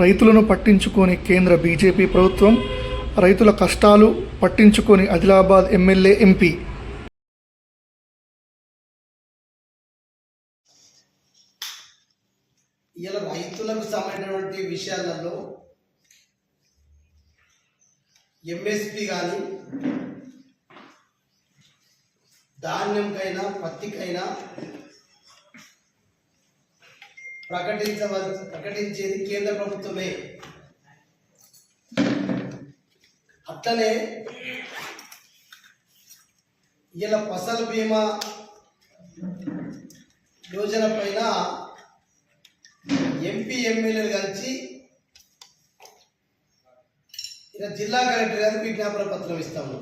రైతులను పట్టించుకొని కేంద్ర బీజేపీ ప్రభుత్వం, రైతుల కష్టాలు పట్టించుకొని ఆదిలాబాద్ ఎమ్మెల్యే, ఎంపీ. ఇలా రైతులకు సంబంధించినటువంటి విషయాలలో ఎంఎస్పి కానీ ధాన్యంకైనా పత్తికైనా ప్రకటించేది కేంద్ర ప్రభుత్వమే. అట్లనే ఇలా ఫసల్ బీమా యోజన పైన ఎంపీ ఎమ్మెల్యేలు కలిసి ఇలా జిల్లా కలెక్టర్ గారికి విజ్ఞాపన పత్రం ఇస్తాము.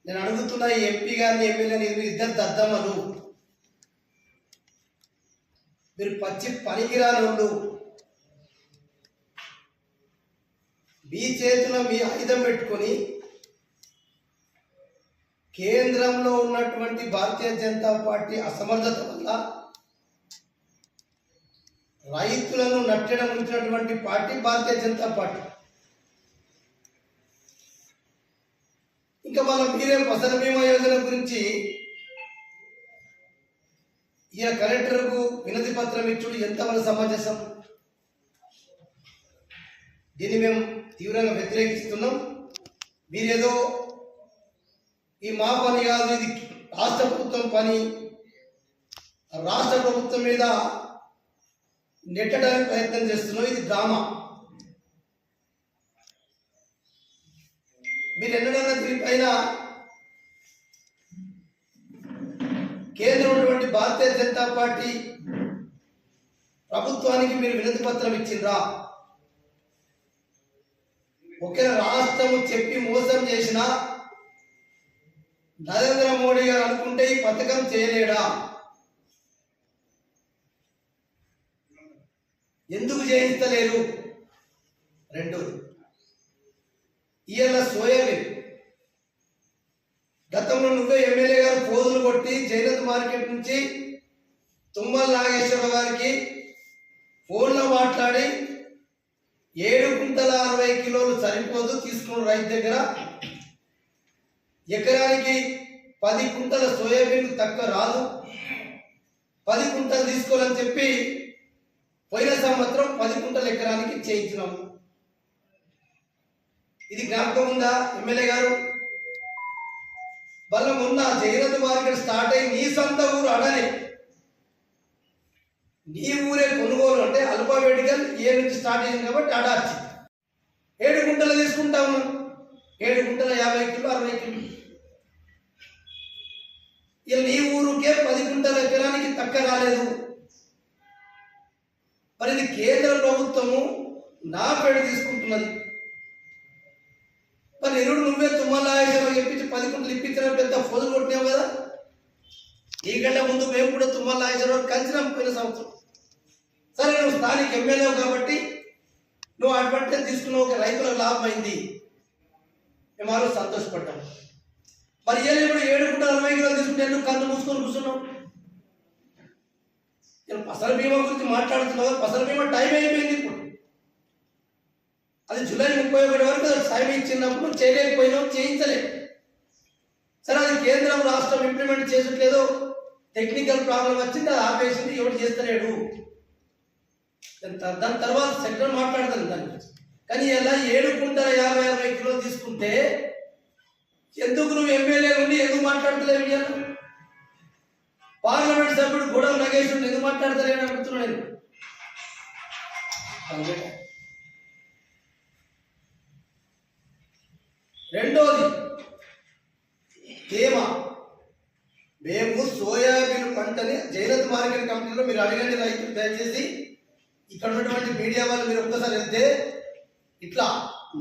నేను అడుగుతున్నా, ఈ ఎంపీ గారిని ఎమ్మెల్యేని, ఇద్దరు దద్దమ్మలు, మీరు పచ్చి పనికిరానోళ్ళు, మీ చేతిలో మీ ఆయుధం పెట్టుకొని కేంద్రంలో ఉన్నటువంటి భారతీయ జనతా పార్టీ అసమర్థత వల్ల రైతులను నట్టడం ఉంచినటువంటి పార్టీ భారతీయ జనతా పార్టీ. ఇంకా మనం మీరే ఫసల్ బీమా యోజన గురించి ఈ కలెక్టర్కు వినతి పత్రం ఇచ్చుడు ఎంతవరకు సమంజసం? దీన్ని మేము తీవ్రంగా వ్యతిరేకిస్తున్నాం. మీరేదో ఈ మా పని కాదు, ఇది రాష్ట్ర ప్రభుత్వం పని, రాష్ట్ర ప్రభుత్వం మీద నెట్టడానికి ప్రయత్నం చేస్తున్నాం. ఇది డ్రామా. మీరు ఎన్నడన్నా దీనిపైన కేంద్రం ఉన్నటువంటి భారతీయ జనతా పార్టీ ప్రభుత్వానికి మీరు వినతి పత్రం ఇచ్చిండ్రా? ఒకే రాష్ట్రము చెప్పి మోసం చేసిన నరేంద్ర మోడీ గారు అనుకుంటే ఈ పథకం చేయలేడా? ఎందుకు చేయిస్తలేరు? రెండోది, ఇవాళ సోయాబీన్ గతంలో నువ్వే ఎమ్మెల్యే గారు పోదులు కొట్టి జైనత్ మార్కెట్ నుంచి తుమ్మల నాగేశ్వరరావు గారికి ఫోన్లో మాట్లాడి 7 కుంటల 60 కిలోలు సరిపోదు తీసుకున్న రైతు దగ్గర, ఎకరానికి 10 కుంటల సోయాబీన్ తక్కువ రాదు, 10 కుంటలు తీసుకోవాలని చెప్పి పోయిన సంవత్సరం 10 కుంటల ఎకరానికి చేయించినాము. ఇది జ్ఞాపకం ఉందా ఎమ్మెల్యే గారు? వాళ్ళ మొన్న జైనత్ మార్కెట్ స్టార్ట్ అయ్యి నీ సొంత ఊరు అడని, నీ ఊరే కొనుగోలు అంటే అల్పాబెటికల్ ఏ నుంచి స్టార్ట్ అయింది కాబట్టి అడాచి 7 కుంటలు తీసుకుంటా ఉన్నాం. 7 కుంటల 50 కిలో 60 కిలో. ఇలా నీ ఊరుకే 10 కుంటల ఎకరానికి తక్కువ రాలేదు. మరి ఇది కేంద్ర ప్రభుత్వము నా పేరు తీసుకుంటున్నది. మరి నిరుడు నువ్వే తుమ్మల నాగేశ్వరరావు చెప్పించి 10 కుంటలు ఇప్పించిన పెద్ద ఫోజులు కొట్టినావు కదా. నీకంటే ముందు మేము కూడా తుమ్మల నాగేశ్వరరావు కలిసినాం పోయిన సంవత్సరం. సరే, నువ్వు స్థానిక ఎమ్మెల్యే కాబట్టి నువ్వు అడ్వాంటేజ్ తీసుకున్నావు, ఒక రైతులకు లాభం అయింది, మేము ఆ రోజు సంతోషపడ్డాం. మరి ఏళ్ళు ఇప్పుడు 7 కుంటల 60 కిలోలు తీసుకుంటే ఎందుకు కన్ను మూసుకొని కూర్చున్నావు? నేను ఫసల్ బీమా గురించి మాట్లాడుతున్నావు. ఫసల్ బీమా టైం అయిపోయింది. ఇప్పుడు అది జూలై 31 వరకు టైం ఇచ్చినప్పుడు చేయలేకపోయినావు, చేయించలేదు. సరే, అది కేంద్రం రాష్ట్రం ఇంప్లిమెంట్ చేసట్లేదు, టెక్నికల్ ప్రాబ్లం వచ్చింది, అది ఆపేసింది, ఎవరు చేస్తలేడు. దాని తర్వాత సెక్టర్ మాట్లాడతాను దాని గురించి. కానీ ఇలా 7 కుంటల 50-60 కిలోలు తీసుకుంటే ఎందుకు నువ్వు ఎమ్మెల్యే ఉండి ఎందుకు మాట్లాడతలేవు? ఇయ్యాలి పార్లమెంట్ సభ్యుడు గొడవ నగేశ్వరుడు ఎందుకు మాట్లాడతారని అడుగుతున్నా నేను. రెండోది తేమ. మేము సోయాబీన్ పంటని జైనత్ మార్కెట్ కంపెనీలో మీరు అడగండి రైతులు, దయచేసి ఇక్కడ ఉన్నటువంటి మీడియా వాళ్ళు మీరు ఒక్కసారి వెళ్తే ఇట్లా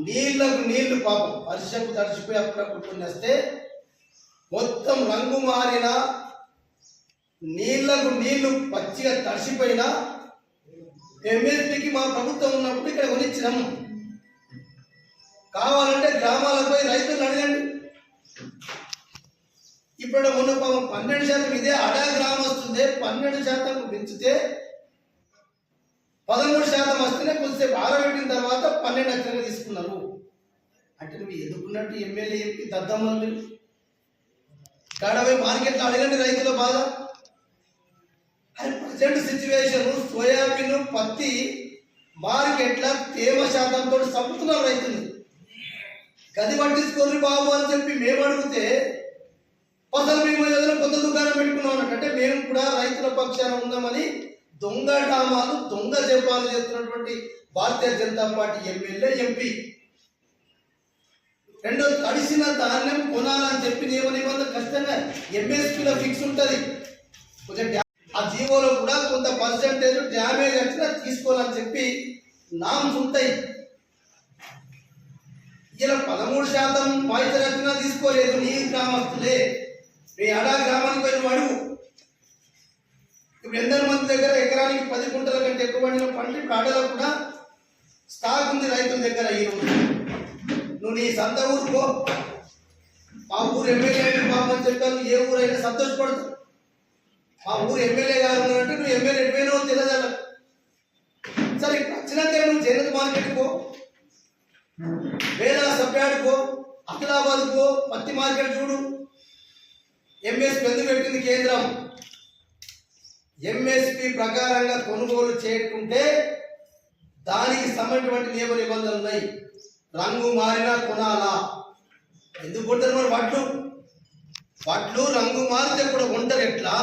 నీళ్లకు నీళ్లు పాపం వర్షపు తడిచిపోయి అప్పుడప్పుడు కొన్ని వస్తే మొత్తం రంగు మారిన నీళ్లకు నీళ్లు పచ్చిగా తడిసిపోయినా ఎంఎస్పీకి మా ప్రభుత్వం ఉన్నప్పుడు ఇక్కడ కొనిచ్చినాము. కావాలంటే గ్రామాలకు పోయి రైతులను అడగండి. ఇప్పుడు మొన్న 12% ఇదే అడా గ్రామం వస్తుంది, 12% పెంచితే 13% వస్తేనే కొద్దిసేపు ఆరబెట్టిన తర్వాత 12 లక్షలుగా తీసుకున్నారు. అంటే నువ్వు ఎదుర్కొన్నట్టు ఎమ్మెల్యే ఎంపీ దద్దమ్మలు కాడవే మార్కెట్లో అడగండి రైతుల బాధ. అది ప్రజెంట్ సిచ్యువేషన్ సోయాబీన్ పత్తి మార్కెట్ల తేమ శాతంతో చంపుతున్నారు రైతులు. గది పట్టించుకోరు బాబు అని చెప్పి మేము అడిగితే ఫసల్ బీమా యోజన కొత్త దుకాణం పెట్టుకున్నాం అన్నట్టు. అంటే మేము కూడా రైతుల పక్షాన ఉందామని దొంగ డ్రామాలు దొంగ జపాలు చేస్తున్నటువంటి Bharatiya Janata party MLA MP. రెండో తడిసిన ధాన్యం కొనాలని చెప్పి నిబంధన ఖచ్చితంగా ఎంఎస్పీలో ఫిక్స్ ఉంటుంది. కొంచెం ఆ జీవోలో కూడా కొంత పర్సెంటేజ్ డ్యామేజ్ వచ్చినా తీసుకోవాలని చెప్పి నామ్స్ ఉంటాయి. ఇలా 13% మాయిచర్ వచ్చినా తీసుకోలేదు. నీ గ్రామస్తులే మీ అడా గ్రామానికి పోయి నువ్వు అడుగు. ఇప్పుడు ఎందరి మంది దగ్గర ఎకరానికి 10 గుంటల కంటే ఎక్కువ పండిన పంట ఇప్పుడు అడలో కూడా స్టాక్ ఉంది రైతుల దగ్గర. ఈరోజు నువ్వు నీ సొంత ఊరుకో, మా ఊరు ఎమ్మెల్యే బాబు అని చెప్పాను, ఏ ఊరైనా సంతోషపడతావు. మా ఊరు ఎమ్మెల్యే గారు ఉన్నారంటే నువ్వు ఎమ్మెల్యే ఎటువైనా తెలియదాల. సరే ఇప్పుడు వచ్చినాక నువ్వు జనత మార్కెట్కో, వేలా సభ్యాడుకో, ఆదిలాబాద్కో, పత్తి మార్కెట్ చూడు. ఎంఎస్పీ ఎందుకు పెట్టింది కేంద్రం? ఎంఎస్పీ ప్రకారంగా కొనుగోలు చేయకుంటే దానికి సంబంధించినటువంటి నియమ నిబంధనలు ఉన్నాయి. రంగు మారినా కొనాలా? ఎందుకు కొంటారు మరి? వడ్లు రంగు మారితే కూడా కొంటారు ఎట్లా?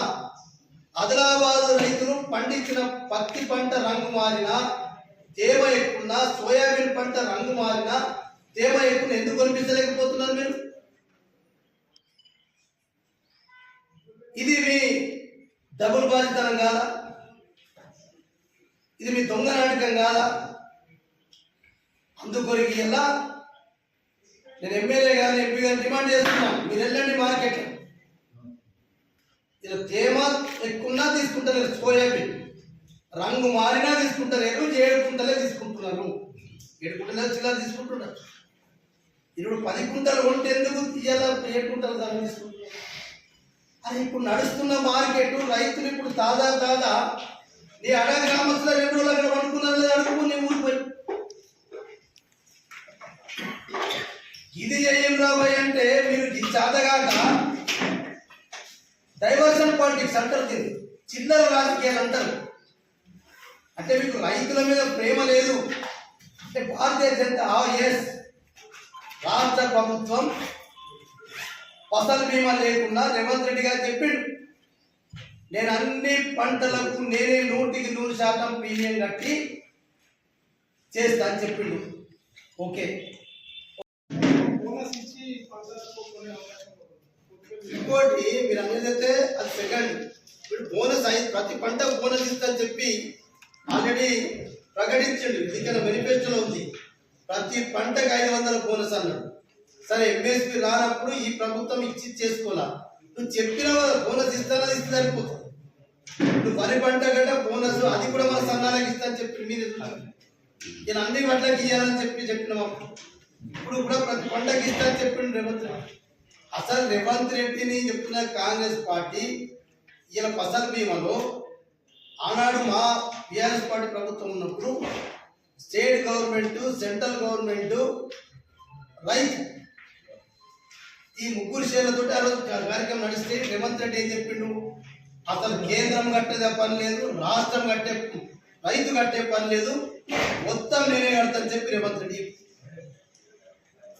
ఆదిలాబాద్ రైతులు పండించిన పత్తి పంట రంగు మారినా తేమ ఎక్కున్నా, సోయాబీన్ పంట రంగు మారినా తేమ ఎక్కువ ఎందుకు కనిపించలేకపోతున్నారు మీరు? ఇది మీ డబుల్ బాధ్యతనం కాదా? ఇది మీ దొంగ నాటకం కాదా? అందుకొరికి ఎలా నేను ఎమ్మెల్యే గారిని ఎంపీ గారిని డిమాండ్ చేస్తున్నాను, మీరు వెళ్ళండి మార్కెట్. ఇలా తేమ ఎక్కువన్నా తీసుకుంటలేరు, సోయాబీన్ రంగు మారినా తీసుకుంటలేరు, 7 కుంటలే తీసుకుంటున్నారు. 7 కుంటలే చిల్లర తీసుకుంటున్నారు. ఇప్పుడు 10 కుంటలు కొంటే ఎందుకు తీయాల? 7 కుంటలు దాన్ని తీసుకుంటున్నారు. అది ఇప్పుడు నడుస్తున్న మార్కెట్. రైతులు ఇప్పుడు తాజా నీ అడా గ్రామస్తుల 2 రోజులు అక్కడ పండుకున్నారు లేదా అడుగు నీ ఊరు పోయి. ఇది ఏం రాబోయ్ అంటే మీరు ఇది చాతగాక డైవర్షన్ పాలిటిక్స్ అంటారు, దీన్ని చిల్లర రాజకీయాలు అంటారు. అంటే మీకు రైతుల మీద ప్రేమ లేదు అంటే భారతీయ జనతా రాష్ట్ర ప్రభుత్వం ఫసల్ బీమా లేకుండా రేవంత్ రెడ్డి గారు చెప్పిండు, నేను అన్ని పంటలకు నేనే 100% ప్రీమియం కట్టి చేస్తా అని చెప్పిండు. ఓకే, ఇంకోటి మీరు అనేది అది సెకండ్. ఇప్పుడు బోనస్ ప్రతి పంటకు బోనస్ ఇస్తా అని చెప్పి ఆల్రెడీ ప్రకటించండి. ఎందుకైనా మేనిఫెస్టోలో ఉంది, ప్రతి పంటకు 500 బోనస్ అన్నాడు. సరే ఎంఎస్పీ రానప్పుడు ఈ ప్రభుత్వం ఇచ్చి చేసుకోవాలా? నువ్వు చెప్పిన బోనస్ ఇస్తానా? ఇస్తే సరిపోతుంది. నువ్వు వరి పంట గట్ట బోనస్ అది కూడా మన సన్నాలకు ఇస్తా అని చెప్పి మీరు నేను అన్ని పంటలకు ఇవ్వాలని చెప్పినాము. ఇప్పుడు కూడా ప్రతి పంటకి ఇస్తా అని చెప్పిండు రేవంత్ రెడ్డి. అసలు రేవంత్ రెడ్డిని చెప్తున్న కాంగ్రెస్ పార్టీ ఇలా ఫసల్ బీమాలో ఆనాడు మా టీఆర్ఎస్ పార్టీ ప్రభుత్వం ఉన్నప్పుడు స్టేట్ గవర్నమెంట్, సెంట్రల్ గవర్నమెంట్, రైతు ఈ ముగ్గురు షేర్లతో ఆ రోజు కార్యక్రమం నడిస్తే రేవంత్ రెడ్డి ఏం చెప్పిండు? అసలు కేంద్రం కట్టేదే పని లేదు, రాష్ట్రం కట్టే రైతు కట్టే పని లేదు, మొత్తం నేనే కడతాను చెప్పి రేవంత్ రెడ్డి.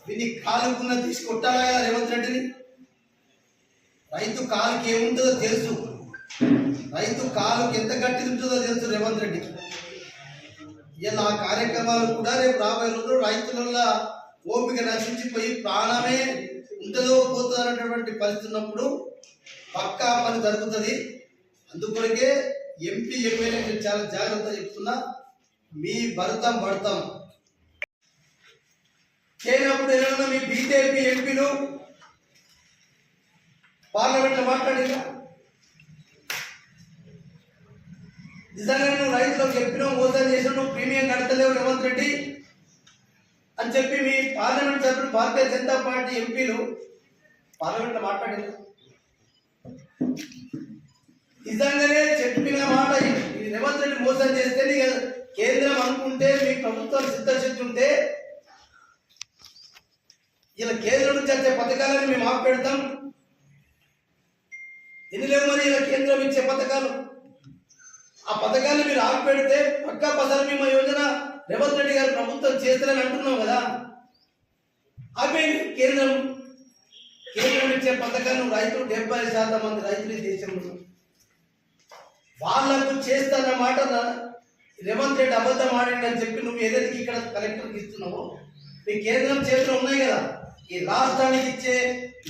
దీన్ని కాలుకున్న తీసుకొట్టాలా కదా రేవంత్ రెడ్డిని? రైతు కాలుకి ఏముంటుందో తెలుసు, రైతు కాలుకి ఎంత గట్టి ఉంటుందో తెలుసు రేవంత్ రెడ్డికి. ఇలా ఆ కార్యక్రమాలు కూడా రేపు రాబోయే రోజుల్లో రైతుల ఓపిక నశించిపోయి ప్రాణమే ఉంటుందో పోతుందో అనేటువంటి పరిస్థితి ఉన్నప్పుడు పక్కా పని జరుగుతుంది. అందుకొరకే ఎంపీ ఎమ్మెల్యే చాలా జాగ్రత్త చెప్తున్నా, మీ భరతం పడతాం చేయనప్పుడు ఏదైనా మీ బీజేపీ ఎంపీలు పార్లమెంట్లో మాట్లాడిందా? నిజంగా నువ్వు రైతులకు చెప్పినావు, మోసం చేసినావు, నువ్వు ప్రీమియం కడతలేవు రేవంత్ రెడ్డి అని చెప్పి మీ పార్లమెంట్ సభ్యులు భారతీయ జనతా పార్టీ ఎంపీలు పార్లమెంట్లో మాట్లాడిందా? నిజంగానే చెప్పిన మాట రేవంత్ రెడ్డి మోసం చేస్తే కేంద్రం అనుకుంటే ప్రభుత్వం సిద్ధశక్తి ఉంటే ఇలా కేంద్రం నుంచి వచ్చే పథకాలను మేము ఆపెడతాం. ఎన్ని లేవు మరి ఇలా కేంద్రం ఇచ్చే పథకాలు? ఆ పథకాన్ని మీరు ఆపెడితే పక్కా ఫసల్ బీమా యోజన రేవంత్ రెడ్డి గారు ప్రభుత్వం చేస్తారని అంటున్నాం కదా. ఆపేయండి. కేంద్రం ఇచ్చే పథకాలను రైతులు 70% మంది రైతులు ఈ దేశంలో వాళ్లకు చేస్తున్న మాట రేవంత్ రెడ్డి అబద్ధం ఆడిందని చెప్పి నువ్వు ఏదైతే ఇక్కడ కలెక్టర్కి ఇస్తున్నావో మీ కేంద్రం చేతిలో ఉన్నాయి కదా. ఈ రాష్ట్రానికి ఇచ్చే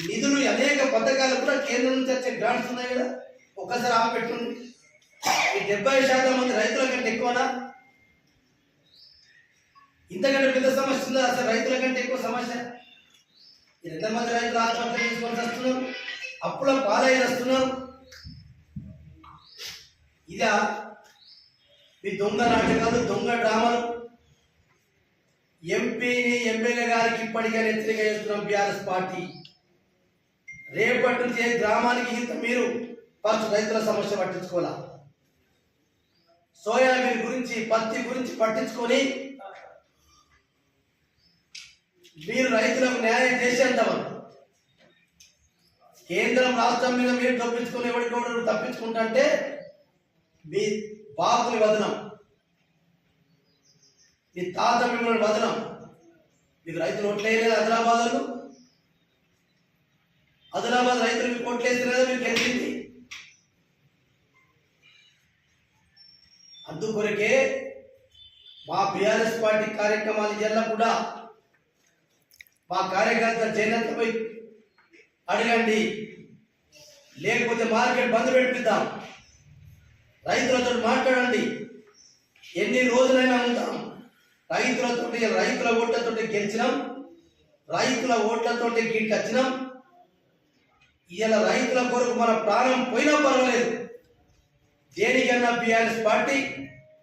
నిధులు అనేక పథకాలు కూడా కేంద్రం నుంచి వచ్చే గ్రాంట్స్ ఉన్నాయి కదా. ఒక్కసారి ఆపెట్టుంది. ఈ 70% మంది రైతుల కంటే ఎక్కువనా? ఇంతకంటే పెద్ద సమస్య ఉందా అసలు? రైతుల కంటే ఎక్కువ సమస్య. ఎంతమంది రైతులు ఆత్మహత్య చేసుకొని వస్తున్నారు, అప్పుల పాలై వస్తున్నారు. ఇదా మీ దొంగ నాటకాలు, దొంగ డ్రామాలు? ఎంపీని ఎమ్మెల్యే గారికి ఇప్పటికే హెచ్చరిక చేస్తున్నాం బీఆర్ఎస్ పార్టీ. రేపటి నుంచి ఏ గ్రామానికి ఇంత మీరు ఫస్ట్ రైతుల సమస్య పట్టించుకోవాలా. సోయాబీన్ గురించి, పత్తి గురించి పట్టించుకొని మీరు రైతులకు న్యాయం చేసేంతవరకు కేంద్రం రాష్ట్రం మీద మీరు తప్పించుకొని ఎవరికొకరు తప్పించుకుంటే మీ బాబుని వదనం, మీ తాత మిమ్మల్ని వదనం. మీకు రైతులు ఓట్లేయలేదు ఆదిలాబాద్ రైతులు మీకు ఓట్లేస్తలేదా? మీకు గెలిచింది. అందుకొరకే మా బీఆర్ఎస్ పార్టీ కార్యక్రమాలు ఎలా కూడా మా కార్యకర్త జైనంతపై అడగండి, లేకపోతే మార్కెట్ బంద్ పెట్టిద్దాం. రైతులతో మాట్లాడండి. ఎన్ని రోజులైనా ఉంటాం రైతులతో. రైతుల ఓట్లతో గెలిచినాం, రైతుల ఓట్లతో గీడికి వచ్చినాం. ఇలా రైతుల కొరకు మన ప్రాణం పోయినా పర్వాలేదు, దేనికైనా బీఆర్ఎస్ పార్టీ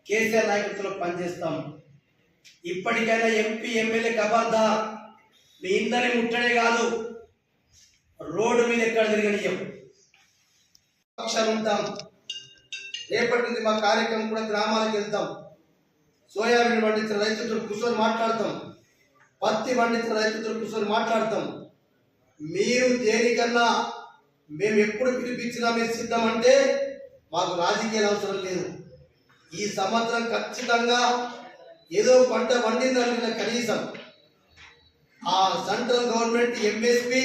కేసీఆర్ నాయకత్వంలో పనిచేస్తాం. ఇప్పటికైనా ఎంపీ ఎమ్మెల్యే ఖబర్దార్. మీ ఇందరి ముట్టడే కాదు, రోడ్డు మీద ఎక్కడ తిరగనియం. పక్షాలు ఉంటాం. రేపటి నుంచి మా కార్యక్రమం కూడా గ్రామాలకు వెళ్తాం. సోయాబీన్ పండించిన రైతులతో కూర్చొని మాట్లాడతాం, పత్తి పండించిన రైతులతో కూర్చొని మాట్లాడతాం. మీరు దేనికన్నా మేము ఎప్పుడు పిలిపించినా మీరు సిద్ధమంటే మాకు రాజకీయాలు అవసరం లేదు. ఈ సంవత్సరం ఖచ్చితంగా ఏదో పంట పండిందని కనీసం ఆ central government MSP,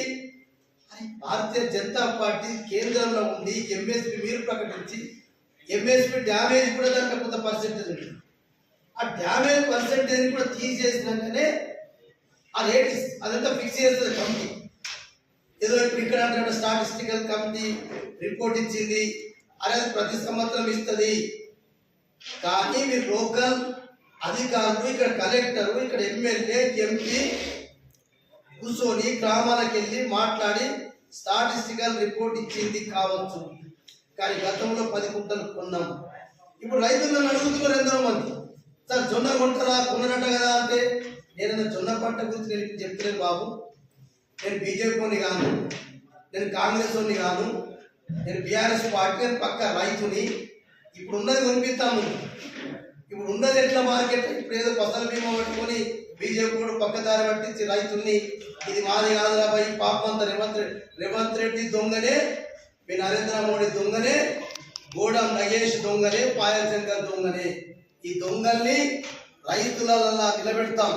Bharatiya Janata party కేంద్రంలో ఉంది. ఎంఎస్పి మీరు ప్రకటించి ఎంఎస్పి డ్యామేజ్ కూడా దాంట్లో కొంత పర్సెంటేజ్ ఉంటుంది. ఆ డ్యామేజ్ పర్సెంటేజ్ కూడా తీసేసినాకనే ఆ రేట్ అదంతా ఫిక్స్ చేస్తుంది కమిటీ. ఏదో ఇప్పుడు ఇక్కడ అంటే స్టాటిస్టికల్ కమిటీ రిపోర్ట్ ఇచ్చింది, అనేది ప్రతి సంవత్సరం ఇస్తుంది. కానీ మీరు లోకల్ అధికారులు, ఇక్కడ కలెక్టరు, ఇక్కడ ఎమ్మెల్యే, ఎంపీ కూర్చొని గ్రామాలకు వెళ్ళి మాట్లాడి స్టాటిస్టికల్ రిపోర్ట్ ఇచ్చింది కావచ్చు. కానీ గతంలో 10 కుంటలు కొన్నాం. ఇప్పుడు రైతులను అడుగుతున్నారు ఎందరో మంది, సార్ జొన్న కొంటారా, కొనరట కదా అంటే, నేను జొన్న పంట గురించి నేను చెప్తలేను బాబు. నేను బీజేపీని కాను, నేను కాంగ్రెస్ వాడిని కాను, నేను బీఆర్ఎస్ పార్టీ, నేను పక్క రైతుని. ఇప్పుడు ఉన్నది కొనిపిస్తాము. ఇప్పుడు ఉన్నది ఎట్లా మార్కెట్? ఇప్పుడు ఏదో ఫసల్ బీమా పట్టుకొని బీజేపీ కూడా పక్కదారి పట్టించి రైతుల్ని ఇది మాది కాదురాబాయి పాపం అంతా రేవంత్ రెడ్డి దొంగనే, మీ నరేంద్ర మోడీ దొంగనే, గోడం నగేష్ దొంగనే, పాయల్ శంకర్ దొంగనే. ఈ దొంగల్ని రైతులలో నిలబెడతాం.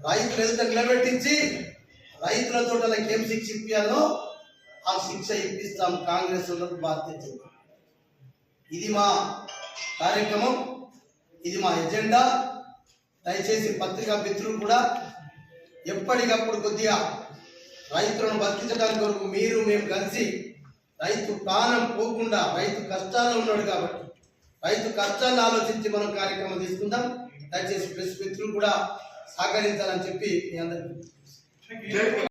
రైతులు ఎదుట నిలబెట్టించి రైతుల తోటలకు ఏం శిక్ష ఇప్పాలో ఆ శిక్ష ఇప్పిస్తాం. కాంగ్రెస్ వాళ్ళకు బాధ్యత. ఇది మా కార్యక్రమం, ఇది మా ఎజెండా. దయచేసి పత్రికా మిత్రులు కూడా ఎప్పటికప్పుడు కొద్దిగా రైతులను బతికించడానికి కొరకు మీరు మేము కలిసి రైతు ప్రాణం పోకుండా, రైతు కష్టాల్లో ఉన్నాడు కాబట్టి రైతు కష్టాలను ఆలోచించి మనం కార్యక్రమం తీసుకుందాం. దయచేసి ప్రెస్ మిత్రులు కూడా సహకరించాలని చెప్పి మీ అందరికీ